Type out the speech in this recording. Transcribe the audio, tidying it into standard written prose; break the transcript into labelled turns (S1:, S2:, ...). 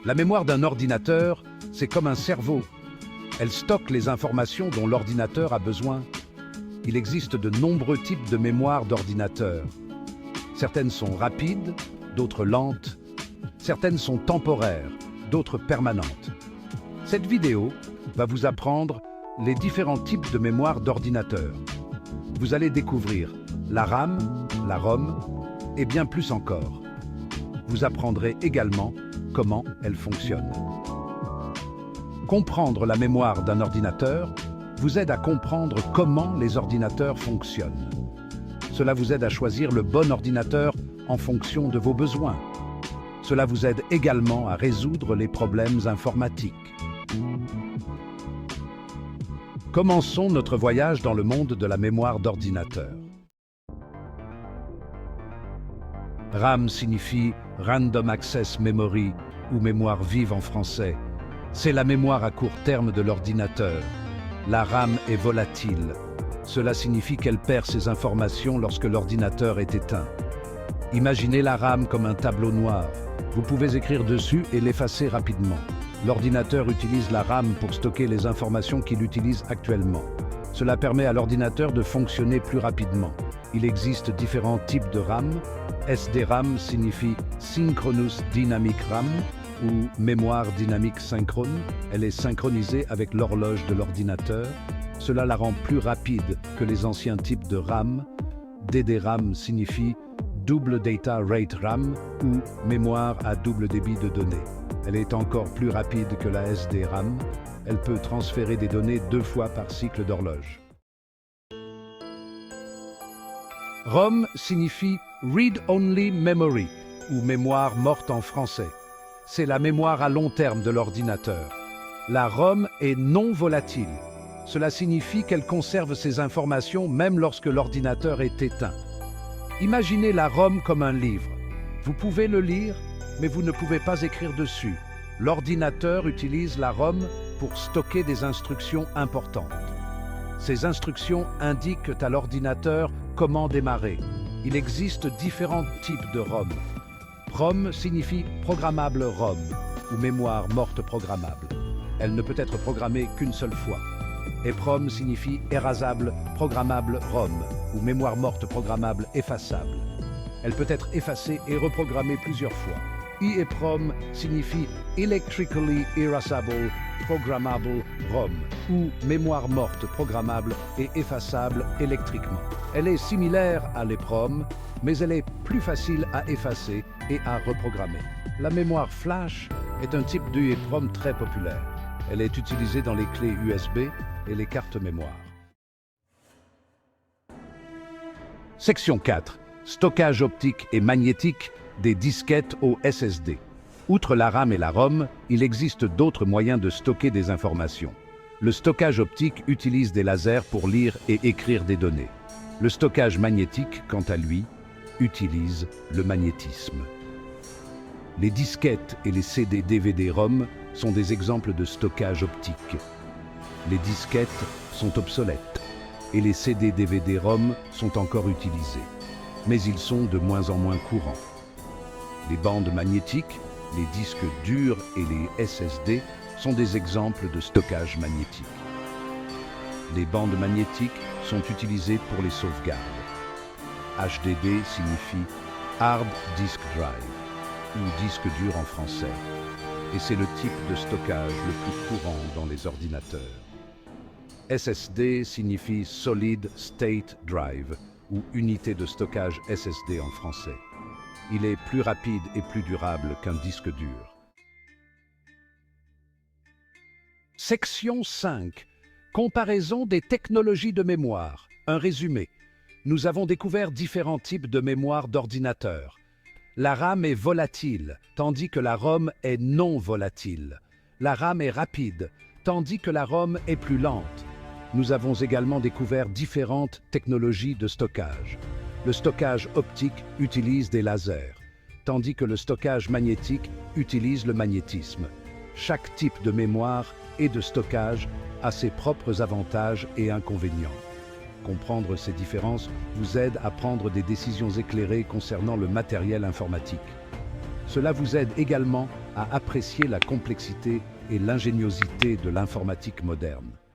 S1: La mémoire d'un ordinateur, c'est comme un cerveau. Elle stocke les informations dont l'ordinateur a besoin. Il existe de nombreux types de mémoire d'ordinateur. Certaines sont rapides, d'autres lentes. Certaines sont temporaires, d'autres permanentes. Cette vidéo va vous apprendre les différents types de mémoire d'ordinateur. Vous allez découvrir la RAM, la ROM et bien plus encore. Vous apprendrez également comment elle fonctionne. Comprendre la mémoire d'un ordinateur vous aide à comprendre comment les ordinateurs fonctionnent. Cela vous aide à choisir le bon ordinateur en fonction de vos besoins. Cela vous aide également à résoudre les problèmes informatiques. Commençons notre voyage dans le monde de la mémoire d'ordinateur. RAM signifie Random Access Memory ou mémoire vive en français. C'est la mémoire à court terme de l'ordinateur. La RAM est volatile. Cela signifie qu'elle perd ses informations lorsque l'ordinateur est éteint. Imaginez la RAM comme un tableau noir. Vous pouvez écrire dessus et l'effacer rapidement. L'ordinateur utilise la RAM pour stocker les informations qu'il utilise actuellement. Cela permet à l'ordinateur de fonctionner plus rapidement. Il existe différents types de RAM. SDRAM signifie Synchronous Dynamic RAM ou mémoire dynamique synchrone. Elle est synchronisée avec l'horloge de l'ordinateur. Cela la rend plus rapide que les anciens types de RAM. DDRAM signifie Double Data Rate RAM ou mémoire à double débit de données. Elle est encore plus rapide que la SDRAM. Elle peut transférer des données 2 fois par cycle d'horloge. ROM signifie Read Only Memory ou mémoire morte en français. C'est la mémoire à long terme de l'ordinateur. La ROM est non volatile. Cela signifie qu'elle conserve ses informations même lorsque l'ordinateur est éteint. Imaginez la ROM comme un livre. Vous pouvez le lire, mais vous ne pouvez pas écrire dessus. L'ordinateur utilise la ROM pour stocker des instructions importantes. Ces instructions indiquent à l'ordinateur comment démarrer. Il existe différents types de ROM. ROM signifie programmable ROM ou mémoire morte programmable. Elle ne peut être programmée qu'une seule fois. EPROM signifie érasable programmable ROM ou mémoire morte programmable effaçable. Elle peut être effacée et reprogrammée plusieurs fois. EEPROM signifie Electrically Erasable Programmable ROM ou mémoire morte programmable et effaçable électriquement. Elle est similaire à l'EPROM, mais elle est plus facile à effacer et à reprogrammer. La mémoire flash est un type d'EEPROM très populaire. Elle est utilisée dans les clés USB et les cartes mémoire. Section 4. Stockage optique et magnétique des disquettes au SSD. Outre la RAM et la ROM, il existe d'autres moyens de stocker des informations. Le stockage optique utilise des lasers pour lire et écrire des données. Le stockage magnétique, quant à lui, utilise le magnétisme. Les disquettes et les CD DVD-ROM sont des exemples de stockage optique. Les disquettes sont obsolètes et les CD DVD-ROM sont encore utilisés, mais ils sont de moins en moins courants. Les bandes magnétiques, les disques durs et les SSD sont des exemples de stockage magnétique. Les bandes magnétiques sont utilisées pour les sauvegardes. HDD signifie Hard Disk Drive ou disque dur en français, et c'est le type de stockage le plus courant dans les ordinateurs. SSD signifie Solid State Drive ou unité de stockage SSD en français. Il est plus rapide et plus durable qu'un disque dur. Section 5. Comparaison des technologies de mémoire. Un résumé. Nous avons découvert différents types de mémoire d'ordinateur. La RAM est volatile, tandis que la ROM est non volatile. La RAM est rapide, tandis que la ROM est plus lente. Nous avons également découvert différentes technologies de stockage. Le stockage optique utilise des lasers, tandis que le stockage magnétique utilise le magnétisme. Chaque type de mémoire et de stockage a ses propres avantages et inconvénients. Comprendre ces différences vous aide à prendre des décisions éclairées concernant le matériel informatique. Cela vous aide également à apprécier la complexité et l'ingéniosité de l'informatique moderne.